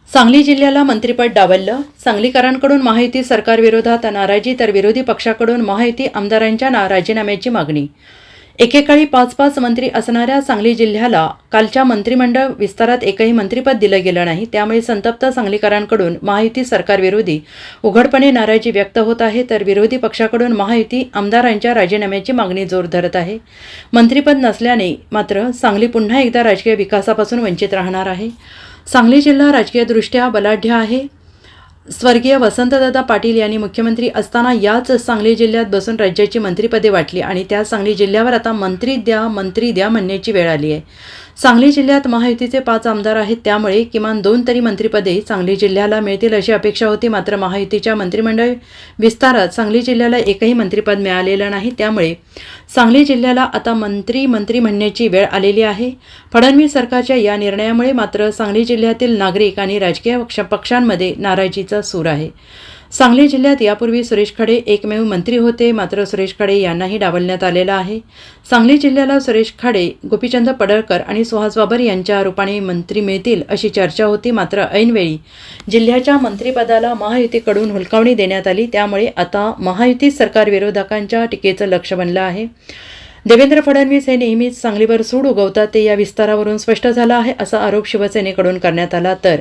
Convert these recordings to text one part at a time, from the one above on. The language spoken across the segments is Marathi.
सांगली जिल्ह्याला मंत्रिपद डावललं. सांगलीकरांकडून महायुती सरकारविरोधात नाराजी तर विरोधी पक्षाकडून महायुती आमदारांच्या राजीनाम्याची मागणी. एकेकाळी 5-5 मंत्री असणाऱ्या सांगली जिल्ह्याला कालच्या मंत्रिमंडळ विस्तारात एकही मंत्रिपद दिलं गेलं नाही. त्यामुळे संतप्त सांगलीकरांकडून महायुती सरकारविरोधी उघडपणे नाराजी व्यक्त होत आहे तर विरोधी पक्षाकडून महायुती आमदारांच्या राजीनाम्याची मागणी जोर धरत आहे. मंत्रिपद नसल्याने मात्र सांगली पुन्हा एकदा राजकीय विकासापासून वंचित राहणार आहे. सांगली जिल्हा राजकीयदृष्ट्या बलाढ्य आहे. स्वर्गीय वसंतदादा पाटील यांनी मुख्यमंत्री असताना याच सांगली जिल्ह्यात बसून राज्याची मंत्रिपदे वाटली आणि त्या सांगली जिल्ह्यावर आता मंत्री द्या म्हणण्याची वेळ आली आहे. सांगली जिल्ह्यात महायुतीचे 5 आमदार आहेत, त्यामुळे किमान 2 तरी मंत्रिपदे सांगली जिल्ह्याला मिळतील अशी अपेक्षा होती. मात्र महायुतीच्या मंत्रिमंडळ विस्तारात सांगली जिल्ह्याला एकही मंत्रिपद मिळालेलं नाही. त्यामुळे सांगली जिल्ह्याला आता मंत्री म्हणण्याची वेळ आलेली आहे. फडणवीस सरकारच्या या निर्णयामुळे मात्र सांगली जिल्ह्यातील नागरिक आणि राजकीय पक्षांमध्ये नाराजीचा सूर आहे. सांगली जिल्ह्यात यापूर्वी सुरेश खडे एकमेव मंत्री होते, मात्र सुरेश खडे यांनाही डावलण्यात आलेलं आहे. सांगली जिल्ह्याला सुरेश खडे, गोपीचंद पडळकर आणि सुहास बाबर यांच्या रूपाने मंत्री मिळतील अशी चर्चा होती. मात्र ऐनवेळी जिल्ह्याच्या मंत्रिपदाला महायुतीकडून हुलकावणी देण्यात आली. त्यामुळे आता महायुती सरकार विरोधकांच्या टीकेचं लक्ष बनलं आहे. देवेंद्र फडणवीस हे नेहमीच सांगलीवर सूड उगवतात, ते या विस्तारावरून स्पष्ट झालं आहे असा आरोप शिवसेनेकडून करण्यात आला. तर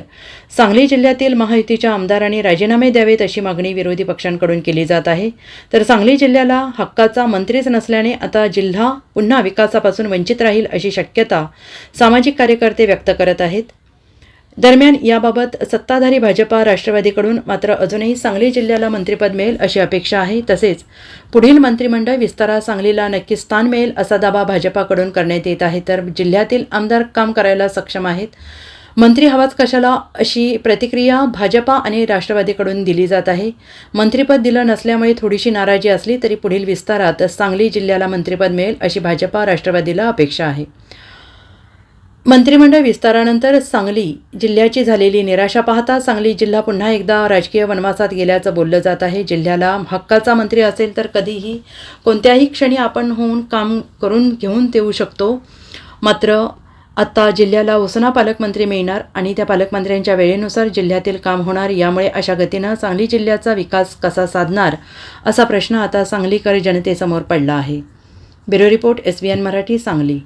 सांगली जिल्ह्यातील महायुतीच्या आमदारांनी राजीनामे द्यावेत अशी मागणी विरोधी पक्षांकडून केली जात आहे. तर सांगली जिल्ह्याला हक्काचा मंत्रीच नसल्याने आता जिल्हा पुन्हा विकासापासून वंचित राहील अशी शक्यता सामाजिक कार्यकर्ते व्यक्त करत आहेत. दरम्यान याबाबत सत्ताधारी भाजपा राष्ट्रवादीकडून मात्र अजूनही सांगली जिल्ह्याला मंत्रिपद मिळेल अशी अपेक्षा आहे. तसेच पुढील मंत्रिमंडळ विस्तारात सांगलीला नक्की स्थान मिळेल असा दावा भाजपाकडून करण्यात येत आहे. तर जिल्ह्यातील आमदार काम करायला सक्षम आहेत, मंत्री हवाच कशाला अशी प्रतिक्रिया भाजपा आणि राष्ट्रवादीकडून दिली जात आहे. मंत्रिपद दिलं नसल्यामुळे थोडीशी नाराजी असली तरी पुढील विस्तारात सांगली जिल्ह्याला मंत्रिपद मिळेल अशी भाजपा राष्ट्रवादीला अपेक्षा आहे. मंत्रिमंडळ विस्तारानंतर सांगली जिल्ह्याची झालेली निराशा पाहता सांगली जिल्हा पुन्हा एकदा राजकीय वनवासात गेल्याचं बोललं जात आहे. जिल्ह्याला हक्काचा मंत्री असेल तर कधीही कोणत्याही क्षणी आपण होऊन काम करून घेऊन देऊ शकतो. मात्र आता जिल्ह्याला उसना पालकमंत्री मिळणार आणि त्या पालकमंत्र्यांच्या वेळेनुसार जिल्ह्यातील काम होणार. यामुळे अशा गतीनं सांगली जिल्ह्याचा विकास कसा साधणार असा प्रश्न आता सांगलीकर जनतेसमोर पडला आहे. Bureau report SBN Marathi, Sangli.